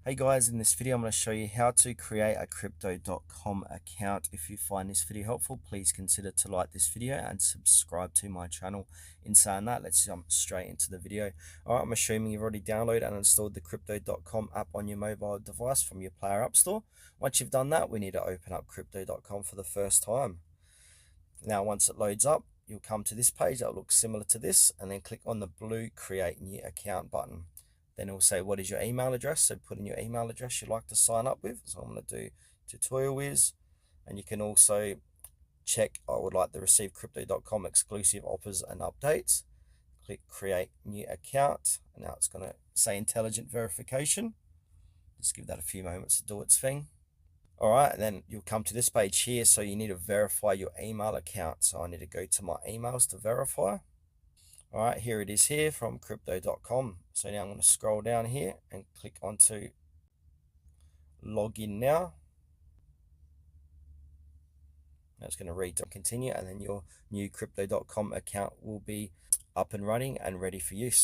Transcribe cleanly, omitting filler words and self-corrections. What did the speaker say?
Hey guys, in this video I'm going to show you how to create a crypto.com account. If you find this video helpful, please consider to like this video and subscribe to my channel. In saying that, let's jump straight into the video. Alright, I'm assuming you've already downloaded and installed the crypto.com app on your mobile device from your Player App Store. Once you've done that, we need to open up crypto.com for the first time. Now once it loads up, you'll come to this page that looks similar to this, and then click on the blue Create New Account button. Then it will say, what is your email address? So put in your email address you'd like to sign up with. So I'm going to do tutorial whiz. And you can also check, I would like to receive crypto.com exclusive offers and updates. Click create new account. And now it's going to say intelligent verification. Just give that a few moments to do its thing. All right, and then you'll come to this page here. So you need to verify your email account. So I need to go to my emails to verify. All right, here it is here from crypto.com. So now I'm going to scroll down here and click onto login now. Now it's going to read to continue, and then your new crypto.com account will be up and running and ready for use.